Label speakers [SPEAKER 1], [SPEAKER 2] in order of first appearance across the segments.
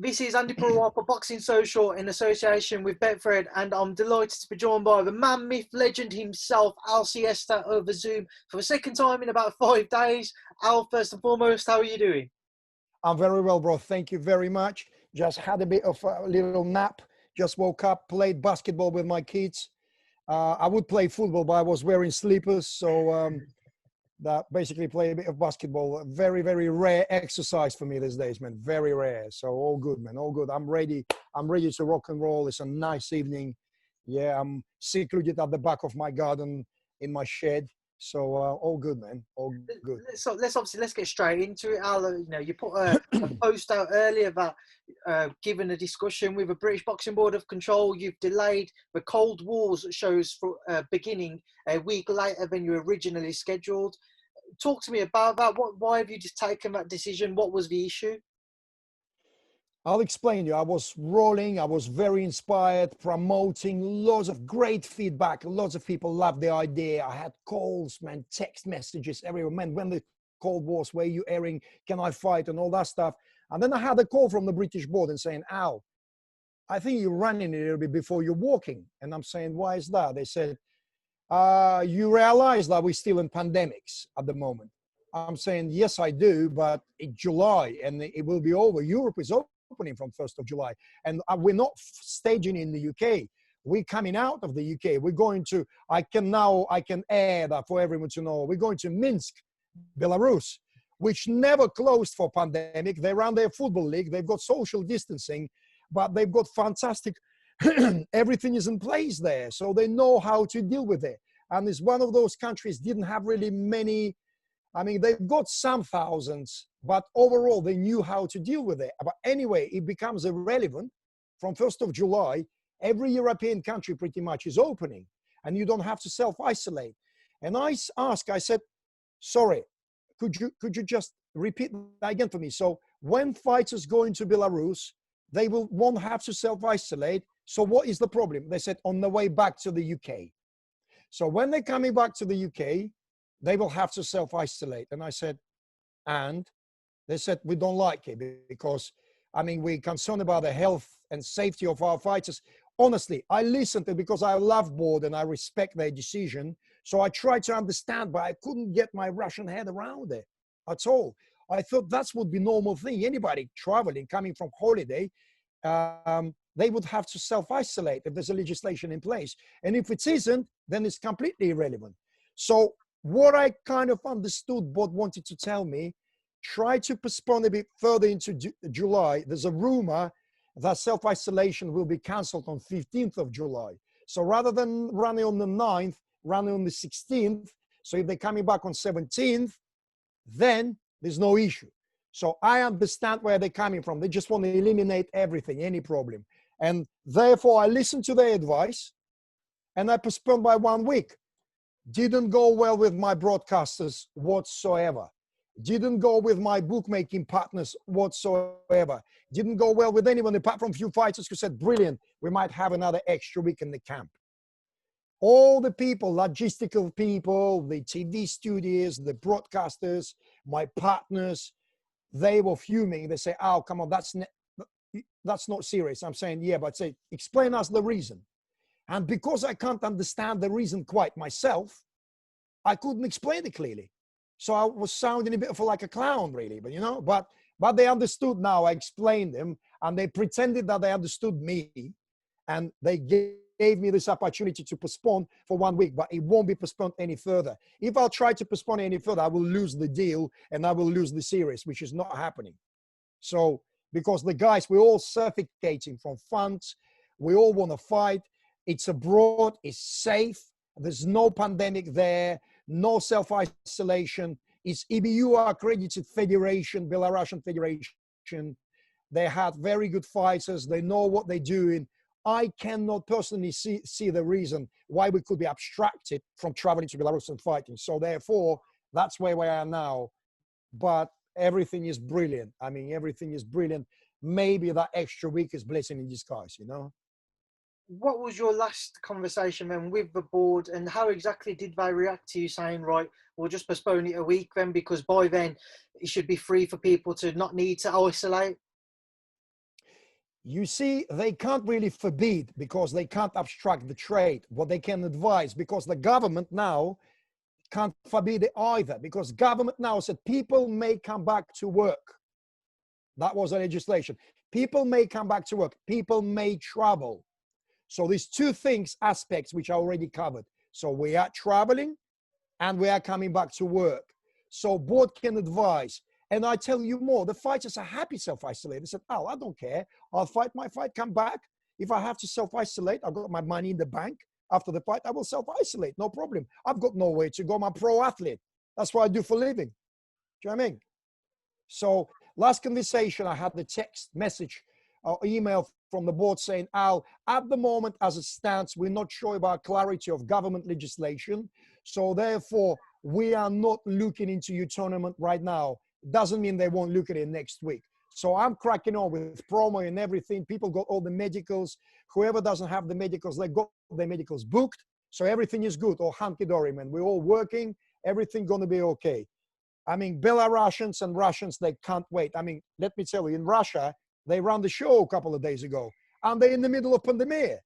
[SPEAKER 1] This is Andi Purewal for Boxing Social in association with Betfred, and I'm delighted to be joined by the man, myth, legend himself, Al Siesta, over Zoom for the second time in about 5 days. Al, first and foremost, how are you doing?
[SPEAKER 2] I'm very well, bro. Thank you very much. Just had a bit of a little nap. Just woke up, played basketball with my kids. I would play football, but I was wearing sleepers, so that basically play a bit of basketball. Very, very rare exercise for me these days, man. Very rare. So all good, man. All good. I'm ready. I'm ready to rock and roll. It's a nice evening. Yeah, I'm secluded at the back of my garden in my shed. So all good, man. All good.
[SPEAKER 1] Let's get straight into it, Al. You know, you put a post out earlier that, given a discussion with the British Boxing Board of Control, you've delayed the Cold Wars shows for beginning a week later than you originally scheduled. Talk to me about that. Why have you just taken that decision? What was the issue?
[SPEAKER 2] I'll explain you. I was rolling. I was very inspired, promoting, lots of great feedback. Lots of people loved the idea. I had calls, man, text messages, everyone, man, when the Cold Wars, where you airing, can I fight, and all that stuff. And then I had a call from the British board and saying, Al, I think you're running a little bit before you're walking. And I'm saying, why is that? They said, you realize that we're still in pandemics at the moment. I'm saying, yes, I do, but in July, and it will be over. Europe is opening from 1st of July. And we're not staging in the UK. We're coming out of the UK. We're going to, I can air that for everyone to know. We're going to Minsk, Belarus, which never closed for pandemic. They run their football league. They've got social distancing, but they've got fantastic, everything is in place there. So they know how to deal with it. And it's one of those countries didn't have really many, I mean, they've got some thousands, but overall they knew how to deal with it. But anyway, it becomes irrelevant. From 1st of July, every European country pretty much is opening and you don't have to self-isolate. And I asked, I said, sorry, could you just repeat that again for me? So when fighters go into Belarus, they won't have to self-isolate. So what is the problem? They said on the way back to the UK. So when they're coming back to the UK, they will have to self-isolate. And I said, and they said, we don't like it because, I mean, we're concerned about the health and safety of our fighters. Honestly, I listened to it because I love board and I respect their decision. So I tried to understand, but I couldn't get my Russian head around it at all. I thought that's would be normal thing. Anybody traveling, coming from holiday, they would have to self-isolate if there's a legislation in place. And if it isn't, then it's completely irrelevant. So what I kind of understood board wanted to tell me, try to postpone a bit further into July. There's a rumor that self-isolation will be cancelled on 15th of July. So rather than running on the 9th, running on the 16th, so if they're coming back on 17th, then there's no issue. So I understand where they're coming from. They just want to eliminate everything, any problem. And therefore I listened to their advice and I postponed by 1 week. Didn't go well with my broadcasters whatsoever. Didn't go with my bookmaking partners whatsoever. Didn't go well with anyone apart from a few fighters who said, brilliant, we might have another extra week in the camp. All the people, logistical people, the TV studios, the broadcasters, my partners, they were fuming. They say, oh, come on, that's not serious. I'm saying, yeah, but say, explain us the reason. And because I can't understand the reason quite myself, I couldn't explain it clearly. So I was sounding a bit of like a clown, really, but you know, but they understood now. I explained them and they pretended that they understood me and they gave me this opportunity to postpone for 1 week, but it won't be postponed any further. If I'll try to postpone any further, I will lose the deal and I will lose the series, which is not happening. So because the guys, we're all suffocating from funds, we all want to fight. It's abroad, it's safe. There's no pandemic there, no self-isolation. It's EBU accredited federation, Belarusian federation. They had very good fighters. They know what they're doing. I cannot personally see the reason why we could be abstracted from traveling to Belarus and fighting. So therefore, that's where we are now. But everything is brilliant. I mean, everything is brilliant. Maybe that extra week is blessing in disguise, you know?
[SPEAKER 1] What was your last conversation then with the board and how exactly did they react to you saying, right, we'll just postpone it a week then because by then it should be free for people to not need to isolate?
[SPEAKER 2] You see, they can't really forbid because they can't obstruct the trade. What they can advise, because the government now can't forbid it either, because government now said people may come back to work. That was the legislation. People may come back to work. People may travel. So these two things, aspects, which I already covered. So we are traveling and we are coming back to work. So board can advise. And I tell you more, the fighters are happy self-isolate. They said, oh, I don't care. I'll fight my fight, come back. If I have to self-isolate, I've got my money in the bank. After the fight, I will self-isolate, no problem. I've got nowhere to go. I'm a pro athlete. That's what I do for a living. Do you know what I mean? So last conversation, I had the text message or email from the board saying, Al, at the moment, as it stands, we're not sure about clarity of government legislation. So therefore, we are not looking into your tournament right now. Doesn't mean they won't look at it next week. So I'm cracking on with promo and everything. People got all the medicals. Whoever doesn't have the medicals, they got the medicals booked. So everything is good, or hunky-dory, man. We're all working. Everything going to be okay. I mean, Belarusians and Russians, they can't wait. I mean, let me tell you, in Russia, they ran the show a couple of days ago, and they're in the middle of pandemic.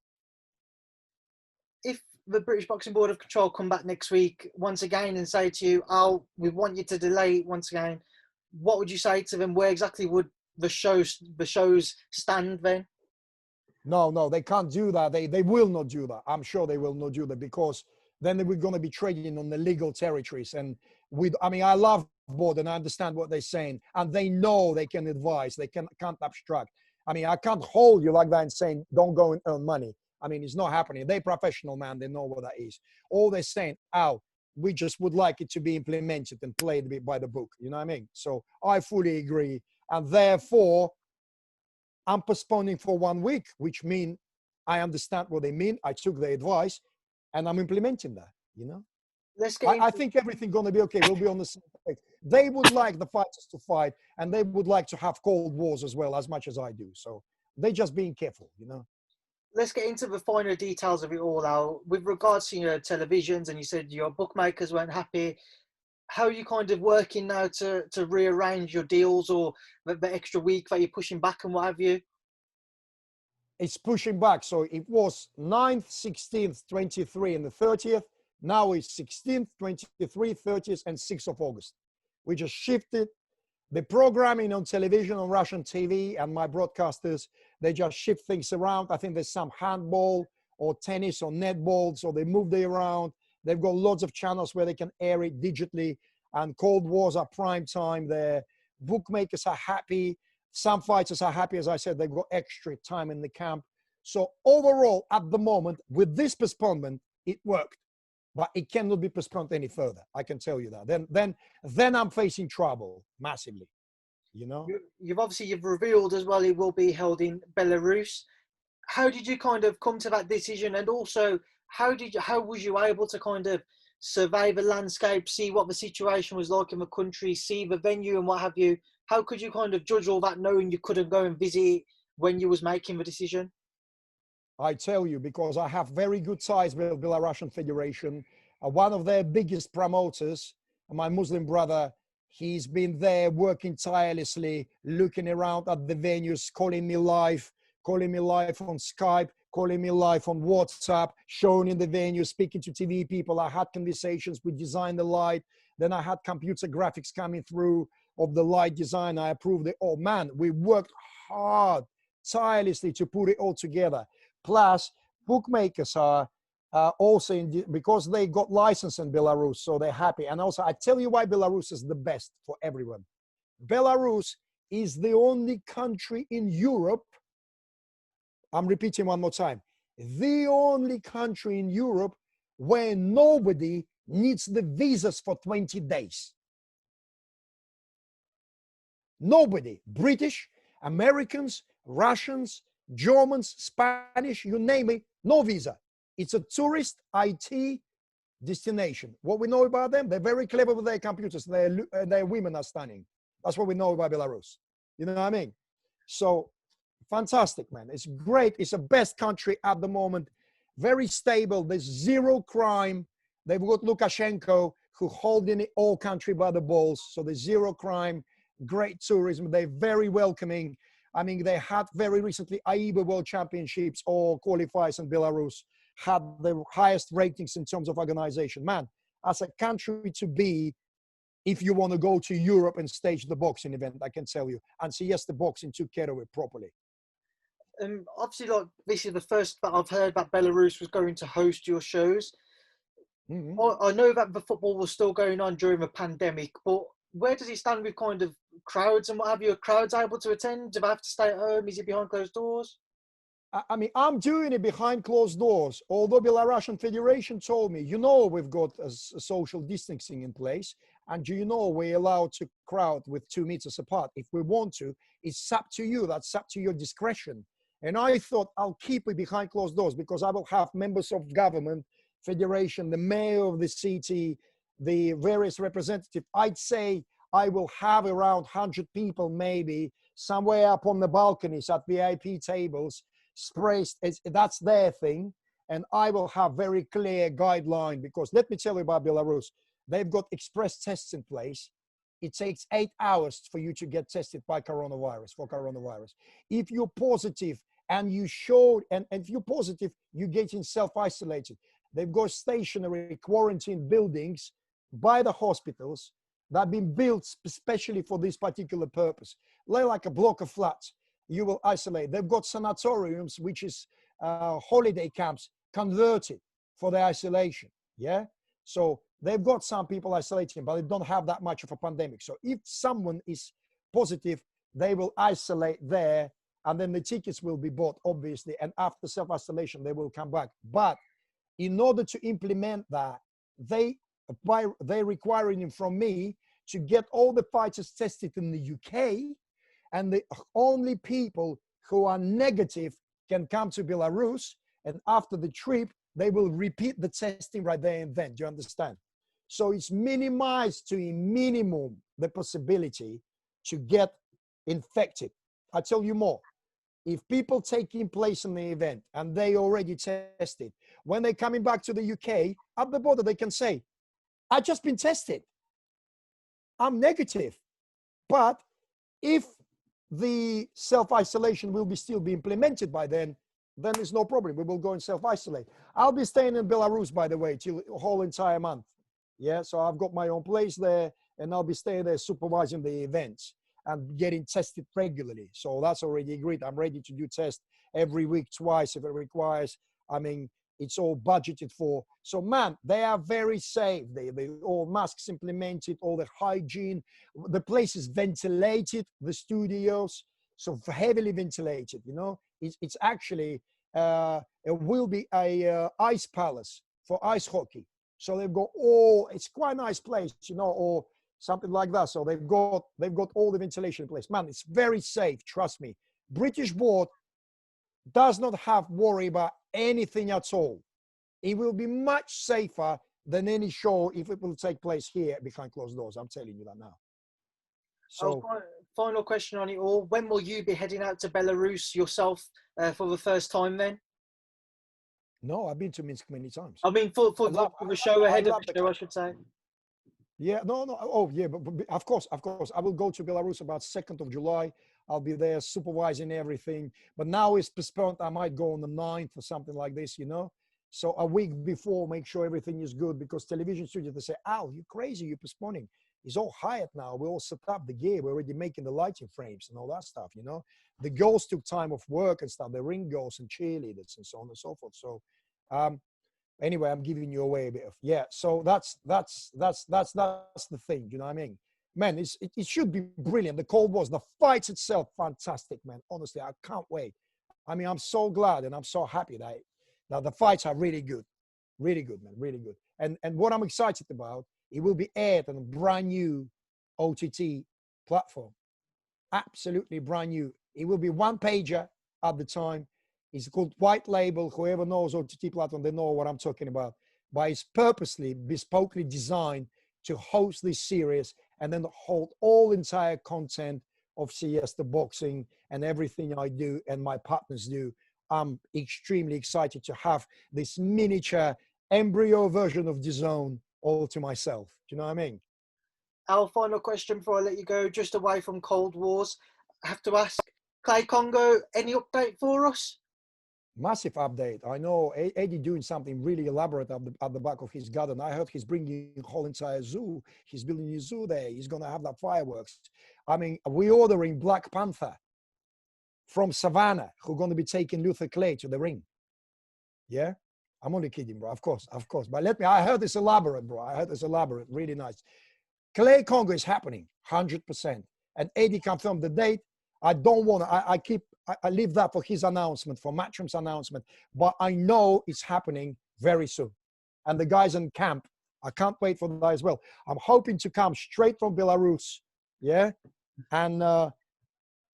[SPEAKER 1] If the British Boxing Board of Control come back next week once again and say to you, "Oh, we want you to delay it once again," what would you say to them? Where exactly would the shows stand then?
[SPEAKER 2] No, they can't do that. They will not do that. I'm sure they will not do that, because then we're going to be trading on the legal territories. And I mean, I love board and I understand what they're saying, and they know they can advise. They can't obstruct. I mean, I can't hold you like that and saying, don't go and earn money. I mean, it's not happening. They're professional, man. They know what that is. All they're saying, oh, we just would like it to be implemented and played by the book. You know what I mean? So I fully agree. And therefore, I'm postponing for 1 week, which means I understand what they mean. I took the advice and I'm implementing that, you know?
[SPEAKER 1] Let's get
[SPEAKER 2] I think everything's going to be okay. We'll be on the same page. They would like the fighters to fight, and they would like to have cold wars as well, as much as I do. So they're just being careful, you know?
[SPEAKER 1] Let's get into the finer details of it all now. With regards to your televisions, and you said your bookmakers weren't happy. How are you kind of working now to rearrange your deals, or the extra week that you're pushing back and what have you?
[SPEAKER 2] It's pushing back. So it was 9th, 16th, 23, and the 30th. Now it's 16th, 23, 30th, and 6th of August. We just shifted the programming on television, on Russian TV, and my broadcasters, they just shift things around. I think there's some handball or tennis or netball, so they move it around. They've got lots of channels where they can air it digitally, and Cold Wars are prime time there. Bookmakers are happy. Some fighters are happy. As I said, they've got extra time in the camp. So overall, at the moment, with this postponement, it worked. But it cannot be postponed any further. I can tell you that. Then I'm facing trouble massively. You know.
[SPEAKER 1] You've revealed as well it will be held in Belarus. How did you kind of come to that decision, and also how was you able to kind of survey the landscape, see what the situation was like in the country, see the venue and what have you? How could you kind of judge all that knowing you couldn't go and visit it when you was making the decision?
[SPEAKER 2] I tell you, because I have very good ties with the Belarusian Federation. One of their biggest promoters, my Muslim brother, he's been there working tirelessly, looking around at the venues, calling me live on Skype, calling me live on WhatsApp, showing in the venue, speaking to TV people. I had conversations. We designed the light. Then I had computer graphics coming through of the light design. I approved it. Oh man, we worked hard, tirelessly to put it all together. Plus, bookmakers are also, because they got license in Belarus, so they're happy. And also, I tell you why Belarus is the best for everyone. Belarus is the only country in Europe, I'm repeating one more time, the only country in Europe where nobody needs the visas for 20 days. Nobody. British, Americans, Russians, Germans, Spanish, you name it, no visa. It's a tourist IT destination. What we know about them, they're very clever with their computers. Their women are stunning. That's what we know about Belarus. You know what I mean? So fantastic, man. It's great. It's the best country at the moment. Very stable. There's zero crime. They've got Lukashenko, who holding the whole country by the balls. So there's zero crime, great tourism. They're very welcoming. I mean, they had very recently AIBA World Championships or qualifiers in Belarus, had the highest ratings in terms of organization. Man, as a country to be, if you want to go to Europe and stage the boxing event, I can tell you. And Siesta Boxing took care of it properly.
[SPEAKER 1] Obviously, like, this is the first that I've heard that Belarus was going to host your shows. I know that the football was still going on during the pandemic, but where does it stand with kind of crowds and what have you? Are crowds able to attend? Do they have to stay at home? Is it behind closed doors?
[SPEAKER 2] I mean, I'm doing it behind closed doors, although Belarusian Federation told me, you know, we've got a social distancing in place, and you know, we're allowed to crowd with 2 meters apart if we want to. It's up to you. That's up to your discretion. And I thought I'll keep it behind closed doors because I will have members of government, federation, the mayor of the city, the various representatives. I'd say I will have around 100 people, maybe somewhere up on the balconies at VIP tables, sprayed. That's their thing. And I will have very clear guideline because let me tell you about Belarus. They've got express tests in place. It takes 8 hours for you to get tested for coronavirus. If you're positive and you show, and if you're positive, you get in self-isolated. They've got stationary quarantine buildings by the hospitals that have been built especially for this particular purpose. Like a block of flats, you will isolate. They've got sanatoriums, which is holiday camps converted for the isolation. Yeah. So they've got some people isolating, but they don't have that much of a pandemic. So if someone is positive, they will isolate there, and then the tickets will be bought, obviously. And after self-isolation, they will come back. But in order to implement that, they're requiring from me to get all the fighters tested in the UK, and the only people who are negative can come to Belarus, and after the trip, they will repeat the testing right there and then. Do you understand? So it's minimized to a minimum the possibility to get infected. I tell you more. If people taking place in the event and they already tested, when they're coming back to the UK, at the border, they can say, I just been tested. I'm negative. But if the self-isolation will still be implemented by then there's no problem. We will go and self-isolate. I'll be staying in Belarus, by the way, till the whole entire month. Yeah, so I've got my own place there, and I'll be staying there supervising the events and getting tested regularly. So that's already agreed. I'm ready to do tests every week, twice if it requires. I mean, it's all budgeted for. So man, they are very safe. They all masks implemented, all the hygiene. The place is ventilated, the studios, so heavily ventilated, you know. It's actually, it will be a ice palace for ice hockey. So they've got all, it's quite a nice place, you know, or something like that. So they've got all the ventilation in place. Man, it's very safe, trust me. British board does not have worry about anything at all. It will be much safer than any show if it will take place here behind closed doors. I'm telling you that now. So
[SPEAKER 1] final question on it all. When will you be heading out to Belarus yourself for the first time then?
[SPEAKER 2] No, I've been to Minsk many times.
[SPEAKER 1] I mean, for the show ahead of the show, I should say.
[SPEAKER 2] Yeah, no. Oh, yeah, but of course. I will go to Belarus about 2nd of July. I'll be there supervising everything. But now it's postponed. I might go on the 9th or something like this, you know. So a week before, make sure everything is good, because television studios, they say, Al, you're crazy, you're postponing. It's all hired now. We all set up the gear. We're already making the lighting frames and all that stuff, you know. The girls took time off work and stuff, the ring girls and cheerleaders and so on and so forth. So anyway, I'm giving you away a bit of, yeah. So that's the thing, you know what I mean? Man, it should be brilliant. The Cold Wars, the fights itself, fantastic, man. Honestly, I can't wait. I mean, I'm so glad and I'm so happy that the fights are really good, man, really good. And what I'm excited about, it will be aired on a brand new OTT platform, absolutely brand new. It will be one pager at the time. It's called White Label. Whoever knows OTT platform, they know what I'm talking about. But it's purposely, bespokely designed to host this series and then hold all entire content of Siesta Boxing and everything I do and my partners do. I'm extremely excited to have this miniature embryo version of DAZN all to myself. Do you know what I mean?
[SPEAKER 1] Our final question before I let you go, just away from Cold Wars, I have to ask, CLAY-KONGO, any update for us?
[SPEAKER 2] Massive update. I know Eddie doing something really elaborate at the back of his garden. I heard he's bringing a whole entire zoo. He's building a zoo there. He's going to have that fireworks. I mean, we're ordering Black Panther from Savannah, who are going to be taking Luther Clay to the ring. Yeah? I'm only kidding, bro. Of course. But I heard this elaborate, bro. I heard this elaborate. Really nice. CLAY-KONGO is happening, 100%. And Eddie confirmed the date. I don't want to, I leave that for his announcement, for Matchroom's announcement, but I know it's happening very soon. And the guys in camp, I can't wait for that as well. I'm hoping to come straight from Belarus, yeah? And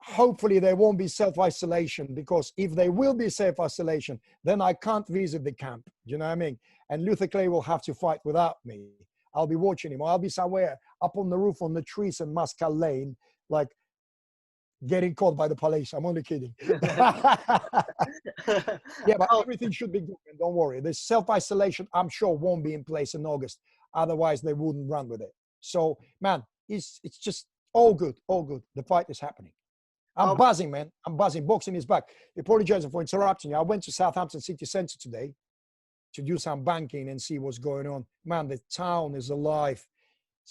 [SPEAKER 2] hopefully there won't be self-isolation, because if there will be self-isolation, then I can't visit the camp, you know what I mean? And Luther Clay will have to fight without me. I'll be watching him. I'll be somewhere up on the roof on the trees in Muscat Lane, like, getting caught by the police. I'm only kidding. Yeah, but everything should be good, and don't worry. This self-isolation, I'm sure, won't be in place in August. Otherwise, they wouldn't run with it. So, man, it's just all good, all good. The fight is happening. I'm buzzing, man. I'm buzzing. Boxing is back. Apologizing for interrupting you. I went to Southampton City Centre today to do some banking and see what's going on. Man, the town is alive.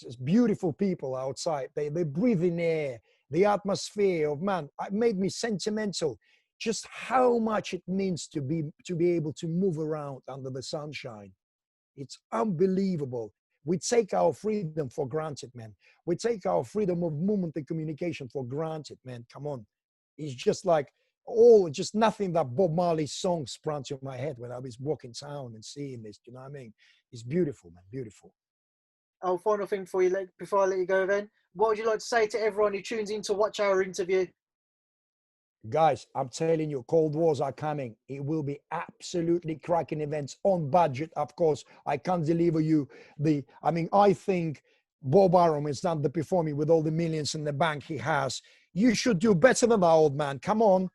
[SPEAKER 2] It's beautiful people outside. They breathe in air. The atmosphere of, man, it made me sentimental. Just how much it means to be able to move around under the sunshine. It's unbelievable. We take our freedom for granted, man. We take our freedom of movement and communication for granted, man. Come on. It's just like just nothing that Bob Marley's song sprang to my head when I was walking town and seeing this. You know what I mean? It's beautiful, man. Beautiful.
[SPEAKER 1] Oh, final thing for you, before I let you go then. What would you like to say to everyone who tunes in to watch our interview?
[SPEAKER 2] Guys, I'm telling you, Cold Wars are coming. It will be absolutely cracking events on budget. Of course, I can't deliver you I think Bob Arum is underperforming with all the millions in the bank he has. You should do better than that, old man. Come on.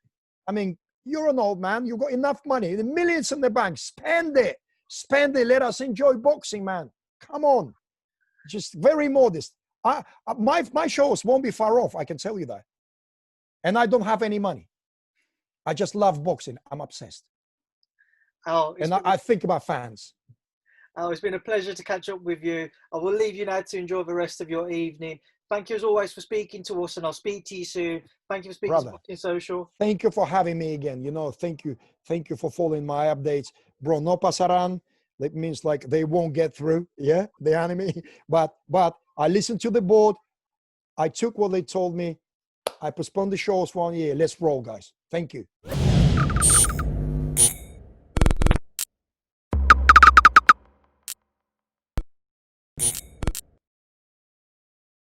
[SPEAKER 2] I mean, you're an old man. You've got enough money. The millions in the bank. Spend it. Spend it. Let us enjoy boxing, man. Come on. Just very modest. My shows won't be far off, I can tell you that. And I don't have any money. I just love boxing. I'm obsessed. I think about fans.
[SPEAKER 1] Oh, it's been a pleasure to catch up with you. I will leave you now to enjoy the rest of your evening. Thank you as always for speaking to us, and I'll speak to you soon. Thank you for speaking to Boxing Social.
[SPEAKER 2] Thank you for having me again. You know, thank you for following my updates. Bro, no pasarán. That means like they won't get through, yeah, the enemy. But I listened to the board. I took what they told me. I postponed the shows for 1 year. Let's roll, guys. Thank you.